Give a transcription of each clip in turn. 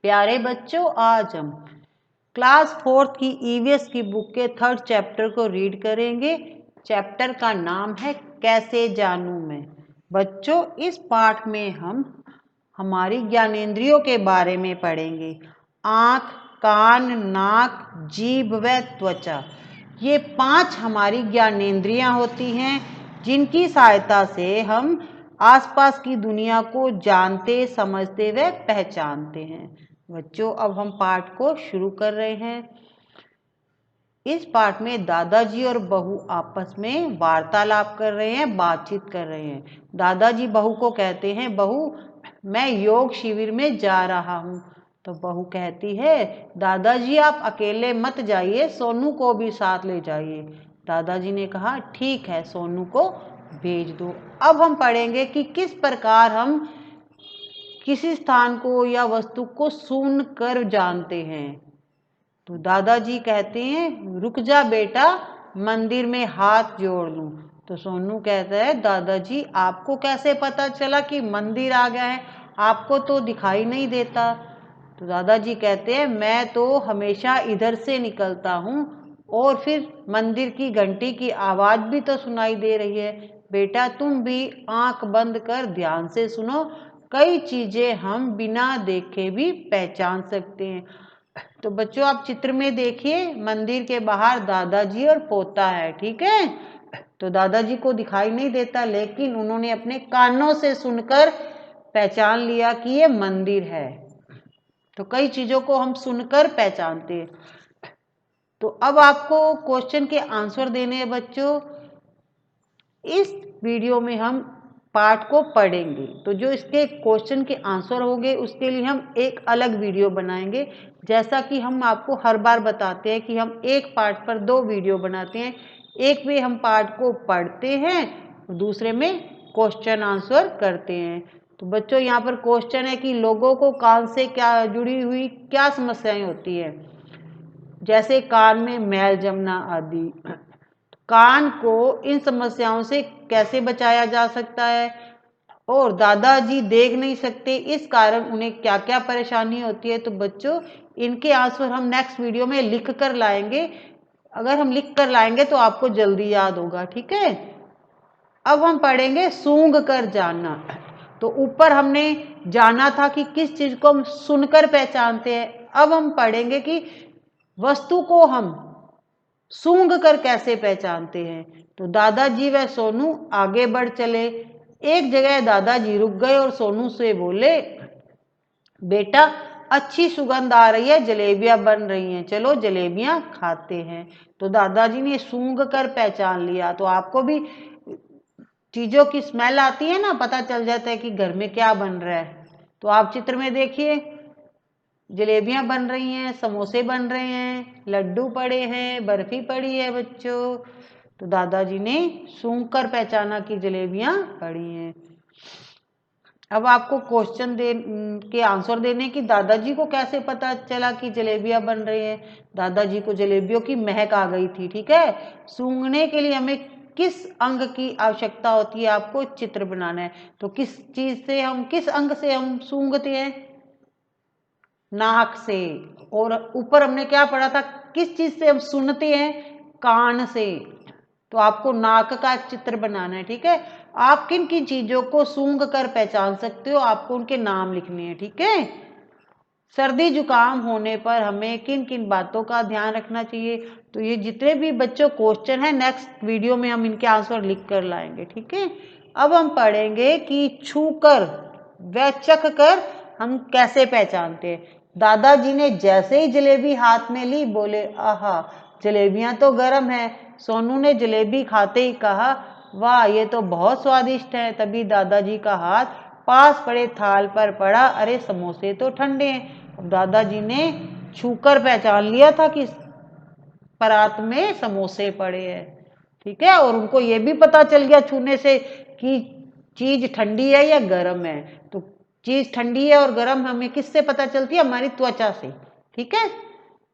प्यारे बच्चों, आज हम क्लास 4th की ईवीएस की बुक के 3rd चैप्टर को रीड करेंगे। चैप्टर का नाम है कैसे जानूं मैं। बच्चों, इस पाठ में हम हमारी ज्ञानेंद्रियों के बारे में पढ़ेंगे। आँख, कान, नाक, जीभ व त्वचा, ये 5 हमारी ज्ञानेंद्रियां होती हैं, जिनकी सहायता से हम आसपास की दुनिया को जानते, समझते व पहचानते हैं। बच्चों, अब हम पाठ को शुरू कर रहे हैं। इस पाठ में दादाजी और बहू आपस में वार्तालाप कर रहे हैं, बातचीत कर रहे हैं। दादाजी बहू को कहते हैं, बहू मैं योग शिविर में जा रहा हूँ। तो बहू कहती है, दादाजी आप अकेले मत जाइए, सोनू को भी साथ ले जाइए। दादाजी ने कहा, ठीक है, सोनू को भेज दो। अब हम पढ़ेंगे कि किस प्रकार हम किसी स्थान को या वस्तु को सुन कर जानते हैं। तो दादाजी कहते हैं, रुक जा बेटा, मंदिर में हाथ जोड़ लूं। तो सोनू कहता है, दादाजी आपको कैसे पता चला कि मंदिर आ गया है, आपको तो दिखाई नहीं देता। तो दादाजी कहते हैं, मैं तो हमेशा इधर से निकलता हूँ और फिर मंदिर की घंटी की आवाज भी तो सुनाई दे रही है। बेटा तुम भी आंख बंद कर ध्यान से सुनो, कई चीजें हम बिना देखे भी पहचान सकते हैं। तो बच्चों, आप चित्र में देखिए, मंदिर के बाहर दादाजी और पोता है, ठीक है। तो दादाजी को दिखाई नहीं देता, लेकिन उन्होंने अपने कानों से सुनकर पहचान लिया कि ये मंदिर है। तो कई चीजों को हम सुनकर पहचानते हैं। तो अब आपको क्वेश्चन के आंसर देने हैं बच्चों। इस वीडियो में हम पाठ को पढ़ेंगे, तो जो इसके क्वेश्चन के आंसर होंगे उसके लिए हम एक अलग वीडियो बनाएंगे। जैसा कि हम आपको हर बार बताते हैं कि हम एक पाठ पर 2 वीडियो बनाते हैं। एक में हम पाठ को पढ़ते हैं, दूसरे में क्वेश्चन आंसर करते हैं। तो बच्चों, यहाँ पर क्वेश्चन है कि लोगों को कान से क्या जुड़ी हुई क्या समस्याएं होती है, जैसे कान में मैल जमना आदि। कान को इन समस्याओं से कैसे बचाया जा सकता है, और दादाजी देख नहीं सकते, इस कारण उन्हें क्या क्या परेशानी होती है। तो बच्चों, इनके आंसर हम नेक्स्ट वीडियो में लिख कर लाएंगे। अगर हम लिख कर लाएंगे तो आपको जल्दी याद होगा, ठीक है। अब हम पढ़ेंगे सूंघ कर जानना। तो ऊपर हमने जाना था कि किस चीज को हम सुनकर पहचानते हैं। अब हम पढ़ेंगे कि वस्तु को हम सूंघ कर कैसे पहचानते हैं। तो दादाजी व सोनू आगे बढ़ चले। एक जगह दादाजी रुक गए और सोनू से बोले, बेटा अच्छी सुगंध आ रही है, जलेबियां बन रही हैं, चलो जलेबियां खाते हैं। तो दादाजी ने सूंघ कर पहचान लिया। तो आपको भी चीजों की स्मेल आती है ना, पता चल जाता है कि घर में क्या बन रहा है। तो आप चित्र में देखिए, जलेबियां बन रही हैं, समोसे बन रहे हैं, लड्डू पड़े हैं, बर्फी पड़ी है बच्चों। तो दादाजी ने सूंघ कर पहचाना कि जलेबियां पड़ी हैं। अब आपको क्वेश्चन के आंसर देने की, दादाजी को कैसे पता चला कि जलेबियां बन रही हैं। दादाजी को जलेबियों की महक आ गई थी, ठीक है। सूंघने के लिए हमें किस अंग की आवश्यकता होती है, आपको चित्र बनाना है। तो किस चीज से हम, किस अंग से हम सूंघते हैं, नाक से। और ऊपर हमने क्या पढ़ा था, किस चीज से हम सुनते हैं, कान से। तो आपको नाक का चित्र बनाना है, ठीक है। आप किन किन चीजों को सूंघ कर पहचान सकते हो, आपको उनके नाम लिखने हैं, ठीक है। सर्दी जुकाम होने पर हमें किन किन बातों का ध्यान रखना चाहिए। तो ये जितने भी बच्चों क्वेश्चन है, नेक्स्ट वीडियो में हम इनके आंसर लिख कर लाएंगे, ठीक है। अब हम पढ़ेंगे कि छू कर व चख कर हम कैसे पहचानते हैं। दादाजी ने जैसे ही जलेबी हाथ में ली, बोले, आहा जलेबियां तो गर्म है। सोनू ने जलेबी खाते ही कहा, वाह ये तो बहुत स्वादिष्ट है। तभी दादाजी का हाथ पास पड़े थाल पर पड़ा, अरे समोसे तो ठंडे हैं। अब दादाजी ने छूकर पहचान लिया था कि परात में समोसे पड़े हैं, ठीक है। और उनको ये भी पता चल गया छूने से कि चीज ठंडी है या गर्म है। तो चीज ठंडी है और गर्म हमें किससे पता चलती है, हमारी त्वचा से, ठीक है।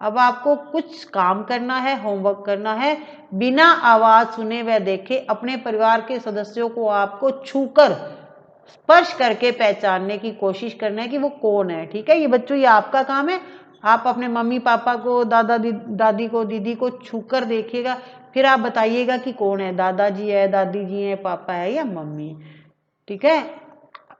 अब आपको कुछ काम करना है, होमवर्क करना है। बिना आवाज सुने व देखे अपने परिवार के सदस्यों को आपको छूकर स्पर्श करके पहचानने की कोशिश करना है कि वो कौन है। ठीक है, ये बच्चों ये आपका काम है। आप अपने मम्मी पापा को, दादी को, दीदी को छूकर देखिएगा, फिर आप बताइएगा कि कौन है, दादाजी है, दादी जी है, पापा है या मम्मी। ठीक है,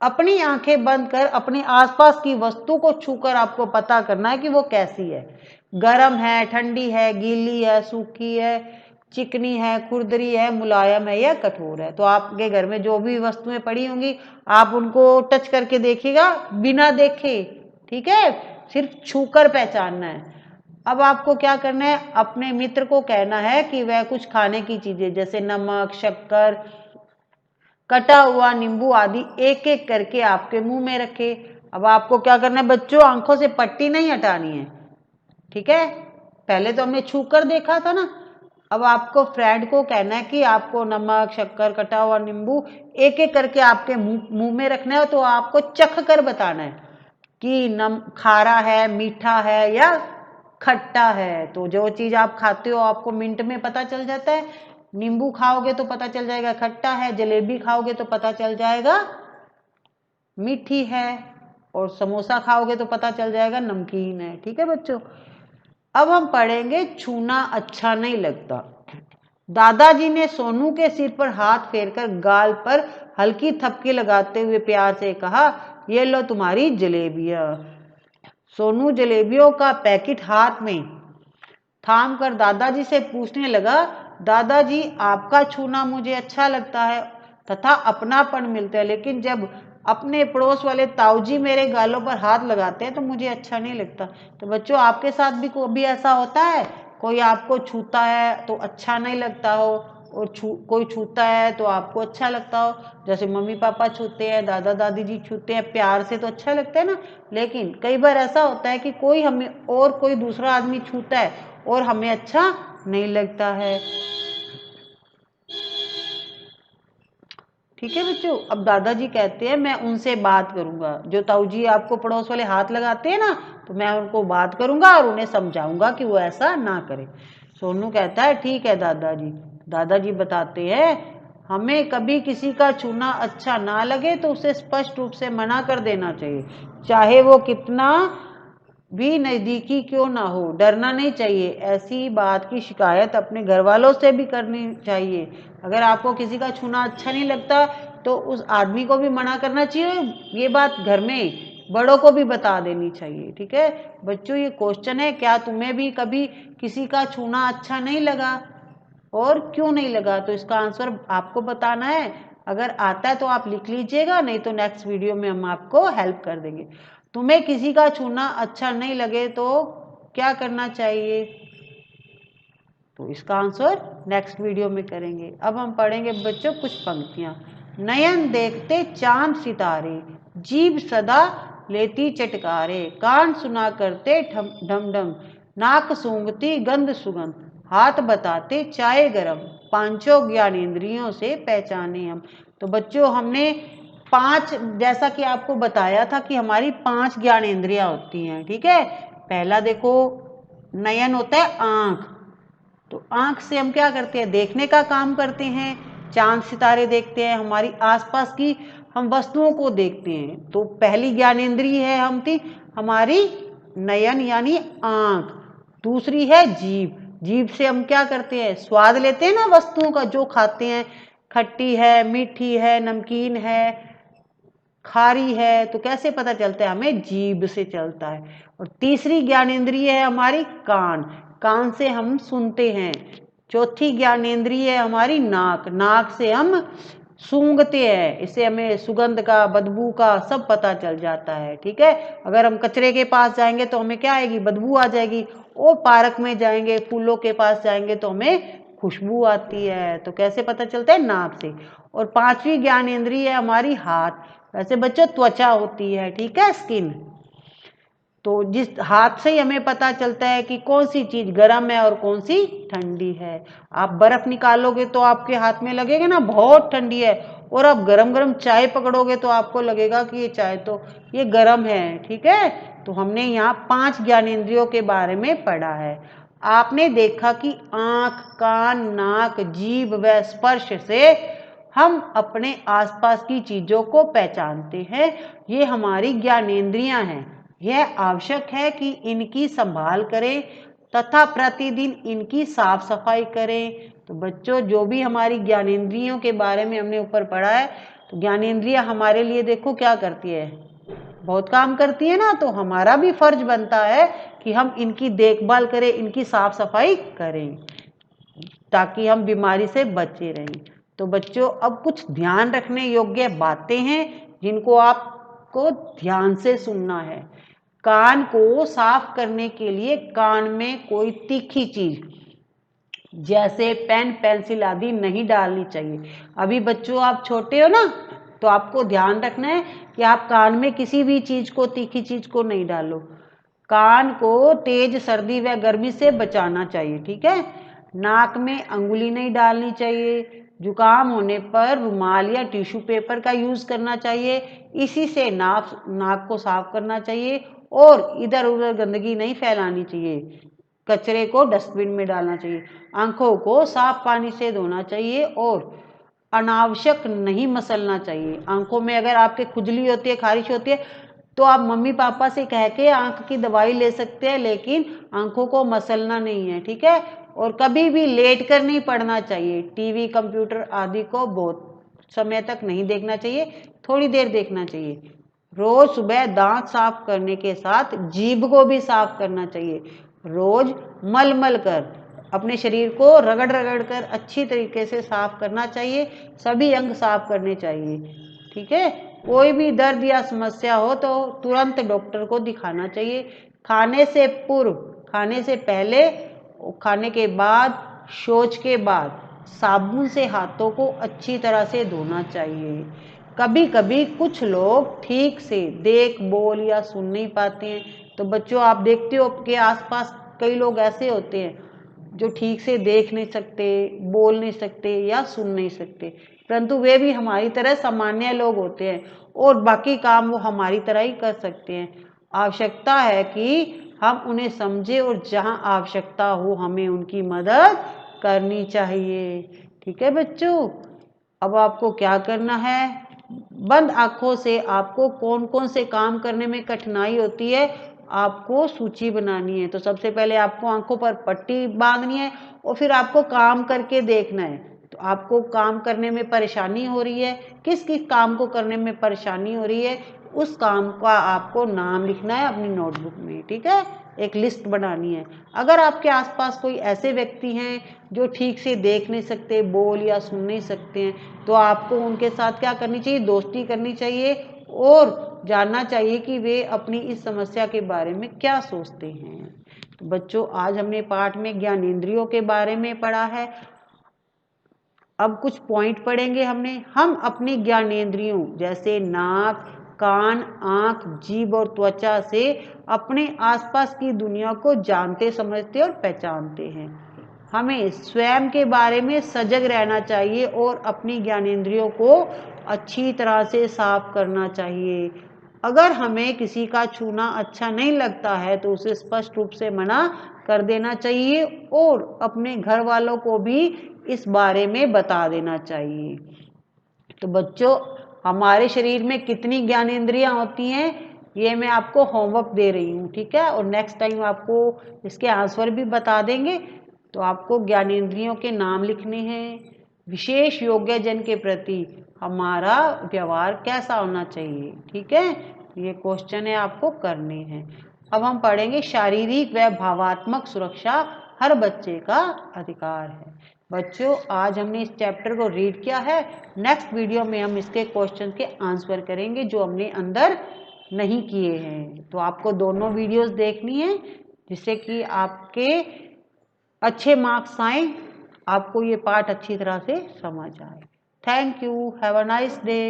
अपनी आंखें बंद कर अपने आसपास की वस्तु को छूकर आपको पता करना है कि वो कैसी है। गर्म है, ठंडी है, गीली है, सूखी है, चिकनी है, खुरदरी है, मुलायम है या कठोर है। तो आपके घर में जो भी वस्तुएं पड़ी होंगी आप उनको टच करके देखिएगा, बिना देखे। ठीक है, सिर्फ छूकर पहचानना है। अब आपको क्या करना है, अपने मित्र को कहना है कि वह कुछ खाने की चीजें जैसे नमक, शक्कर, कटा हुआ नींबू आदि एक एक करके आपके मुंह में रखे। अब आपको क्या करना है बच्चों, आंखों से पट्टी नहीं हटानी है। ठीक है, पहले तो हमने छूकर देखा था ना, अब आपको फ्रेंड को कहना है कि आपको नमक, शक्कर, कटा हुआ नींबू एक एक करके आपके मुंह में रखना है। तो आपको चख कर बताना है कि खारा है, मीठा है या खट्टा है। तो जो चीज आप खाते हो आपको मिनट में पता चल जाता है। नींबू खाओगे तो पता चल जाएगा खट्टा है, जलेबी खाओगे तो पता चल जाएगा मीठी है, और समोसा खाओगे तो पता चल जाएगा नमकीन है। ठीक है बच्चों, अब हम पढ़ेंगे छूना अच्छा नहीं लगता। दादाजी ने सोनू के सिर पर हाथ फेरकर गाल पर हल्की थपकी लगाते हुए प्यार से कहा, ये लो तुम्हारी जलेबियां। सोनू जलेबियों का पैकेट हाथ में थाम कर दादाजी से पूछने लगा, दादाजी आपका छूना मुझे अच्छा लगता है तथा अपनापन मिलता है, लेकिन जब अपने पड़ोस वाले ताऊजी मेरे गालों पर हाथ लगाते हैं तो मुझे अच्छा नहीं लगता। तो बच्चों आपके साथ भी कभी ऐसा होता है, कोई आपको छूता है तो अच्छा नहीं लगता हो, और कोई छूता है तो आपको अच्छा लगता हो। जैसे मम्मी पापा छूते हैं, दादा दादी जी छूते हैं प्यार से तो अच्छा लगता है ना। लेकिन कई बार ऐसा होता है कि कोई हमें और कोई दूसरा आदमी छूता है और हमें अच्छा नहीं लगता है। ठीक है बच्चों, अब दादाजी कहते हैं मैं उनसे बात करूंगा। जो ताऊ जी आपको पड़ोस वाले हाथ लगाते हैं ना, तो मैं उनको बात करूंगा और उन्हें समझाऊंगा कि वो ऐसा ना करे। सोनू कहता है ठीक है दादाजी। दादाजी बताते हैं हमें कभी किसी का छूना अच्छा ना लगे तो उसे स्पष्ट रूप से मना कर देना चाहिए, चाहे वो कितना भी नजदीकी क्यों ना हो। डरना नहीं चाहिए, ऐसी बात की शिकायत अपने घर वालों से भी करनी चाहिए। अगर आपको किसी का छूना अच्छा नहीं लगता तो उस आदमी को भी मना करना चाहिए, ये बात घर में बड़ों को भी बता देनी चाहिए। ठीक है बच्चों, ये क्वेश्चन है, क्या तुम्हें भी कभी किसी का छूना अच्छा नहीं लगा और क्यों नहीं लगा? तो इसका आंसर आपको बताना है। अगर आता है तो आप लिख लीजिएगा, नहीं तो नेक्स्ट वीडियो में हम आपको हेल्प कर देंगे। तुम्हें किसी का छूना अच्छा नहीं लगे तो क्या करना चाहिए? तो इसका आंसर नेक्स्ट वीडियो में करेंगे। अब हम पढ़ेंगे बच्चों कुछ पंक्तियां। नयन देखते चांद सितारे, जीभ सदा लेती चटकारे, कान सुना करते ढम ढम, नाक सूंघती गंध सुगंध, हाथ बताते चाय गरम, पांचों ज्ञानेंद्रियों से पहचाने हम। तो बच्चों हमने पांच, जैसा कि आपको बताया था कि हमारी 5 ज्ञानेंद्रियां होती हैं। ठीक है, पहला देखो नयन होता है आंख। तो आंख से हम क्या करते हैं, देखने का काम करते हैं, चांद सितारे देखते हैं, हमारी आसपास की हम वस्तुओं को देखते हैं। तो पहली ज्ञानेंद्रिय है हमारी नयन यानी आंख। दूसरी है जीभ। जीभ से हम क्या करते हैं, स्वाद लेते हैं ना वस्तुओं का, जो खाते हैं, खट्टी है, मीठी है, नमकीन है, खारी है, तो कैसे पता चलता है, हमें जीभ से चलता है। और तीसरी ज्ञानेंद्रिय है हमारी कान। कान से हम सुनते हैं। चौथी ज्ञानेंद्रिय है हमारी नाक। नाक से हम सूंघते हैं, इससे हमें सुगंध का, बदबू का सब पता चल जाता है। ठीक है, अगर हम कचरे के पास जाएंगे तो हमें क्या आएगी, बदबू आ जाएगी। और पार्क में जाएंगे, फूलों के पास जाएंगे तो हमें खुशबू आती है। तो कैसे पता चलता है, नाक से। और पांचवी ज्ञानेंद्रिय है हमारी हाथ। वैसे बच्चों त्वचा होती है, ठीक है, स्किन। तो जिस हाथ से ही हमें पता चलता है कि कौन सी चीज गर्म है और कौन सी ठंडी है। आप बर्फ निकालोगे तो आपके हाथ में लगेगा ना बहुत ठंडी है, और आप गरम गरम चाय पकड़ोगे तो आपको लगेगा कि ये चाय तो ये गर्म है। ठीक है, तो हमने यहाँ 5 ज्ञानेंद्रियों के बारे में पढ़ा है। आपने देखा कि आंख, कान, नाक, जीभ व स्पर्श से हम अपने आसपास की चीजों को पहचानते हैं। ये हमारी ज्ञानेंद्रियां हैं। यह आवश्यक है कि इनकी संभाल करें तथा प्रतिदिन इनकी साफ सफाई करें। तो बच्चों, जो भी हमारी ज्ञानेंद्रियों के बारे में हमने ऊपर पढ़ा है, तो ज्ञानेंद्रियां हमारे लिए देखो क्या करती है, बहुत काम करती है ना। तो हमारा भी फर्ज बनता है कि हम इनकी देखभाल करें, इनकी साफ सफाई करें, ताकि हम बीमारी से बचे रहें। तो बच्चों, अब कुछ ध्यान रखने योग्य बातें हैं जिनको आपको ध्यान से सुनना है। कान को साफ करने के लिए कान में कोई तीखी चीज जैसे पेन, पेंसिल आदि नहीं डालनी चाहिए। अभी बच्चों, आप छोटे हो ना, तो आपको ध्यान रखना है कि आप कान में किसी भी चीज को, तीखी चीज को नहीं डालो। कान को तेज सर्दी व गर्मी से बचाना चाहिए, ठीक है। नाक में अंगुली नहीं डालनी चाहिए। जुकाम होने पर रुमाल या टिश्यू पेपर का यूज करना चाहिए। इसी से नाक को साफ करना चाहिए और इधर उधर गंदगी नहीं फैलानी चाहिए। कचरे को डस्टबिन में डालना चाहिए। आंखों को साफ पानी से धोना चाहिए और अनावश्यक नहीं मसलना चाहिए। आंखों में अगर आपके खुजली होती है, खारिश होती है, तो आप मम्मी पापा से कह के आंख की दवाई ले सकते हैं, लेकिन आंखों को मसलना नहीं है, ठीक है। और कभी भी लेट कर नहीं पढ़ना चाहिए। टीवी, कंप्यूटर आदि को बहुत समय तक नहीं देखना चाहिए, थोड़ी देर देखना चाहिए। रोज सुबह दांत साफ करने के साथ जीभ को भी साफ करना चाहिए। रोज मल मल कर अपने शरीर को रगड़ रगड़ कर अच्छी तरीके से साफ करना चाहिए। सभी अंग साफ करने चाहिए, ठीक है। कोई भी दर्द या समस्या हो तो तुरंत डॉक्टर को दिखाना चाहिए। खाने से पूर्व, खाने से पहले, खाने के बाद, शौच के बाद साबुन से हाथों को अच्छी तरह से धोना चाहिए। कभी कभी कुछ लोग ठीक से देख, बोल या सुन नहीं पाते हैं। तो बच्चों, आप देखते हो आपके आसपास कई लोग ऐसे होते हैं जो ठीक से देख नहीं सकते, बोल नहीं सकते या सुन नहीं सकते, परंतु वे भी हमारी तरह सामान्य लोग होते हैं और बाकी काम वो हमारी तरह ही कर सकते हैं। आवश्यकता है कि हम उन्हें समझें और जहां आवश्यकता हो हमें उनकी मदद करनी चाहिए, ठीक है बच्चों। अब आपको क्या करना है, बंद आंखों से आपको कौन कौन से काम करने में कठिनाई होती है आपको सूची बनानी है। तो सबसे पहले आपको आंखों पर पट्टी बांधनी है और फिर आपको काम करके देखना है। तो आपको काम करने में परेशानी हो रही है, किस किस काम को करने में परेशानी हो रही है, उस काम का आपको नाम लिखना है अपनी नोटबुक में, ठीक है। एक लिस्ट बनानी है। अगर आपके आसपास कोई ऐसे व्यक्ति हैं जो ठीक से देख नहीं सकते, बोल या सुन नहीं सकते हैं, तो आपको उनके साथ क्या करनी चाहिए, दोस्ती करनी चाहिए और जानना चाहिए कि वे अपनी इस समस्या के बारे में क्या सोचते हैं। तो बच्चों, आज हमने पाठ में ज्ञानेंद्रियों के बारे में पढ़ा है। अब कुछ पॉइंट पढ़ेंगे हमने। हम अपनी ज्ञानेंद्रियों जैसे नाक, कान, आंख, जीभ और त्वचा से अपने आसपास की दुनिया को जानते, समझते और पहचानते हैं। हमें स्वयं के बारे में सजग रहना चाहिए और अपनी ज्ञानेंद्रियों को अच्छी तरह से साफ करना चाहिए। अगर हमें किसी का छूना अच्छा नहीं लगता है तो उसे स्पष्ट रूप से मना कर देना चाहिए और अपने घर वालों को भी इस बारे में बता देना चाहिए। तो बच्चों, हमारे शरीर में कितनी ज्ञानेंद्रियां होती हैं ये मैं आपको होमवर्क दे रही हूँ, ठीक है। और नेक्स्ट टाइम आपको इसके आंसर भी बता देंगे। तो आपको ज्ञानेंद्रियों के नाम लिखने हैं। विशेष योग्य जन के प्रति हमारा व्यवहार कैसा होना चाहिए, ठीक है। ये क्वेश्चन है, आपको करने हैं। अब हम पढ़ेंगे शारीरिक व भावात्मक सुरक्षा हर बच्चे का अधिकार है। बच्चों, आज हमने इस चैप्टर को रीड किया है। नेक्स्ट वीडियो में हम इसके क्वेश्चन के आंसर करेंगे जो हमने अंदर नहीं किए हैं। तो आपको दोनों वीडियोस देखनी है जिससे कि आपके अच्छे मार्क्स आए, आपको ये पाठ अच्छी तरह से समझ आए। Thank you, have a nice day.